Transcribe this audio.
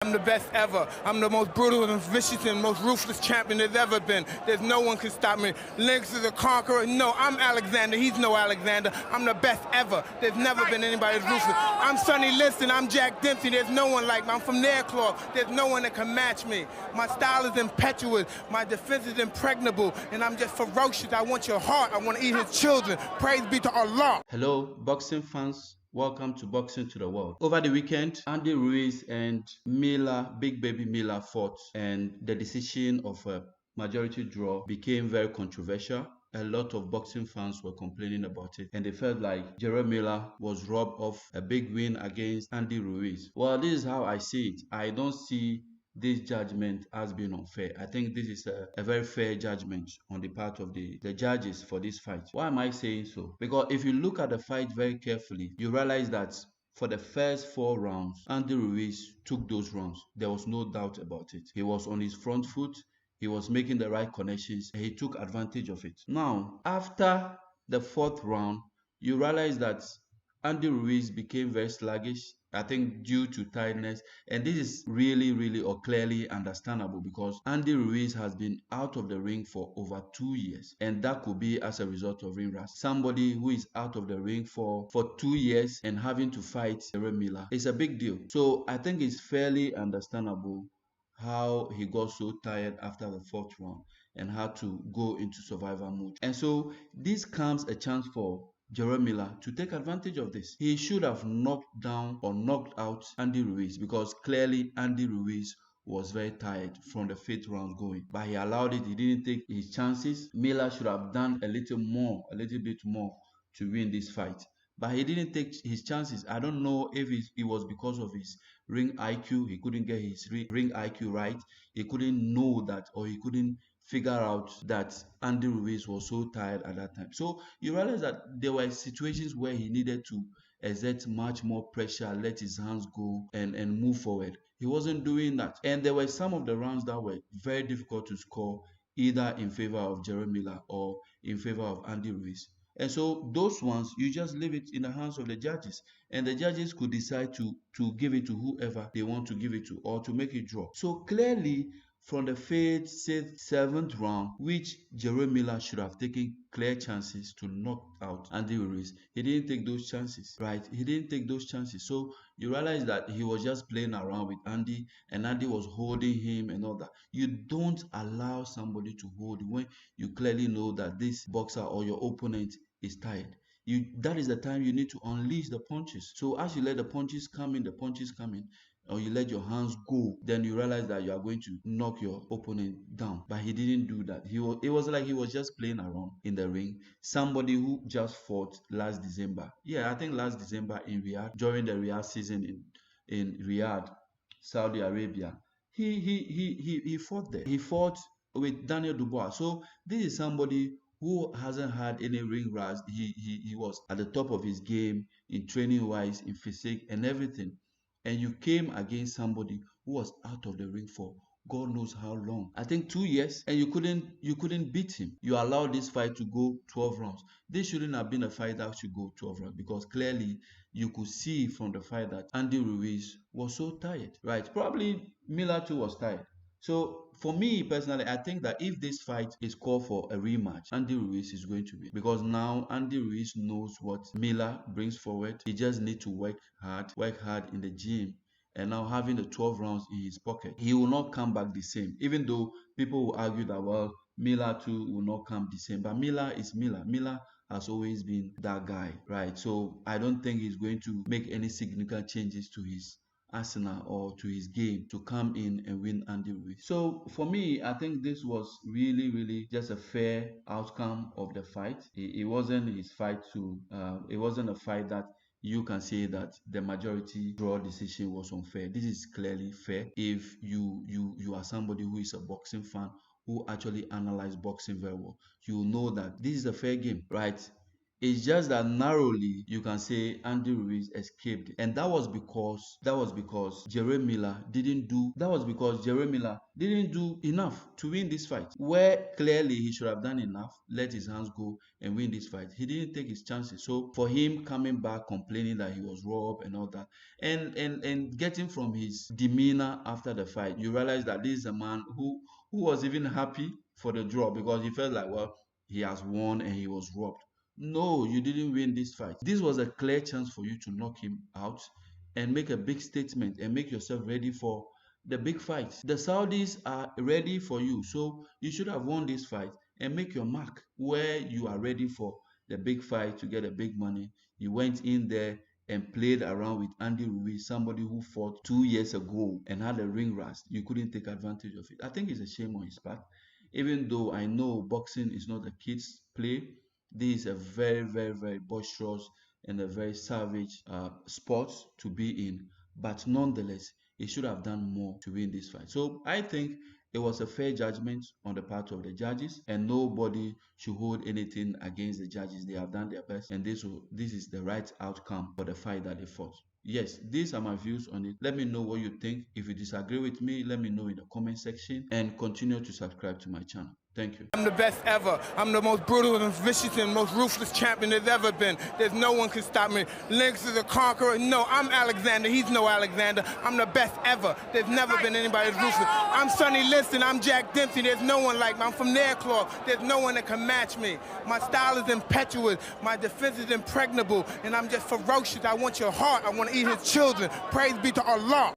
I'm the best ever. I'm the most brutal and vicious and most ruthless champion there's ever been. There's no one can stop me. Lynx is a conqueror. No, I'm Alexander. He's no Alexander. I'm the best ever. There's never been anybody as ruthless. I'm Sonny Liston. I'm Jack Dempsey. There's no one like me. I'm from Nairclaw. There's no one that can match me. My style is impetuous. My defense is impregnable. And I'm just ferocious. I want your heart. I want to eat his children. Praise be to Allah. Hello, boxing fans. Welcome to Boxing to the World. Over the weekend, Andy Ruiz and Big Baby Miller fought, and the decision of a majority draw became very controversial. A lot of boxing fans were complaining about it, and they felt like Jarrell Miller was robbed of a big win against Andy Ruiz. Well, this is how I see it. I don't see this judgment has been unfair. I think this is a very fair judgment on the part of the judges for this fight. Why am I saying so? Because if you look at the fight very carefully, you realize that for the first 4 rounds, Andy Ruiz took those rounds. There was no doubt about it. He was on his front foot. He was making the right connections, and he took advantage of it. Now, after the 4th round, you realize that Andy Ruiz became very sluggish, I think due to tiredness. And this is really or clearly understandable because Andy Ruiz has been out of the ring for over 2 years. And that could be as a result of ring rust. Somebody who is out of the ring for 2 years and having to fight Jarrell Miller is a big deal. So I think it's fairly understandable how he got so tired after the 4th round and had to go into survival mode. And so this comes a chance for Jarrell Miller to take advantage of this. He should have knocked down or knocked out Andy Ruiz because clearly Andy Ruiz was very tired from the 5th round going. But he allowed it. He didn't take his chances. Miller should have done a little bit more to win this fight. But he didn't take his chances. I don't know if it was because of his ring IQ. He couldn't get his ring IQ right. He couldn't know that, or he couldn't figure out that Andy Ruiz was so tired at that time. So you realize that there were situations where he needed to exert much more pressure, let his hands go and move forward. He wasn't doing that. And there were some of the rounds that were very difficult to score, either in favor of Jarrell Miller or in favor of Andy Ruiz. And so those ones, you just leave it in the hands of the judges. And the judges could decide to give it to whoever they want to give it to or to make it draw. So clearly, from the 5th, 6th, 7th round, which Jarrell Miller should have taken clear chances to knock out Andy Ruiz, he didn't take those chances, right? He didn't take those chances. So you realize that he was just playing around with Andy, and Andy was holding him and all that. You don't allow somebody to hold you when you clearly know that this boxer or your opponent is tired. That is the time you need to unleash the punches. So as you let the punches come in, or you let your hands go, then you realize that you are going to knock your opponent down. But he didn't do that. It was like he was just playing around in the ring. Somebody who just fought last December. Yeah, I think last December in Riyadh, during the Riyadh season in Riyadh, Saudi Arabia. He fought there. He fought with Daniel Dubois. So this is somebody who hasn't had any ring rust. He was at the top of his game in training wise, in physique and everything. And you came against somebody who was out of the ring for God knows how long. I think 2 years, and you couldn't beat him. You allowed this fight to go 12 rounds. This shouldn't have been a fight that should go 12 rounds because clearly you could see from the fight that Andy Ruiz was so tired, right? Probably Miller too was tired. So for me personally, I think that if this fight is called for a rematch, Andy Ruiz is going to win because now Andy Ruiz knows what Miller brings forward. He just needs to work hard in the gym. And now having the 12 rounds in his pocket, he will not come back the same. Even though people will argue that, well, Miller too will not come the same. But Miller is Miller. Miller has always been that guy, right? So I don't think he's going to make any significant changes to his arsenal or to his game to come in and win Andy Ruiz. So for me, I think this was really just a fair outcome of the fight. It wasn't his fight it wasn't a fight that you can say that the majority draw decision was unfair. This is clearly fair if you are somebody who is a boxing fan who actually analyze boxing very well. You know that this is a fair game, right? It's just that narrowly you can say Andy Ruiz escaped, and that was because Jarrell Miller didn't do enough to win this fight. Where clearly he should have done enough, let his hands go and win this fight. He didn't take his chances. So for him coming back complaining that he was robbed and all that, and getting from his demeanor after the fight, you realize that this is a man who was even happy for the draw because he felt like, well, he has won and he was robbed. No, you didn't win this fight. This was a clear chance for you to knock him out and make a big statement and make yourself ready for the big fight. The Saudis are ready for you, so you should have won this fight and make your mark where you are ready for the big fight to get the big money. You went in there and played around with Andy Ruiz, somebody who fought 2 years ago and had a ring rust. You couldn't take advantage of it. I think it's a shame on his part. Even though I know boxing is not a kid's play, this is a very, very, very boisterous and a very savage sport to be in. But nonetheless, he should have done more to win this fight. So I think it was a fair judgment on the part of the judges, and nobody should hold anything against the judges. They have done their best, and this is the right outcome for the fight that they fought. Yes, these are my views on it. Let me know what you think. If you disagree with me, let me know in the comment section, and continue to subscribe to my channel. Thank you. I'm the best ever. I'm the most brutal and vicious and most ruthless champion there's ever been. There's no one can stop me. Lynx is a conqueror. No, I'm Alexander. He's no Alexander. I'm the best ever. There's never been anybody as ruthless. I'm Sonny Liston. I'm Jack Dempsey. There's no one like me. I'm from Nairclaw. There's no one that can match me. My style is impetuous. My defense is impregnable. And I'm just ferocious. I want your heart. I want to eat his children. Praise be to Allah.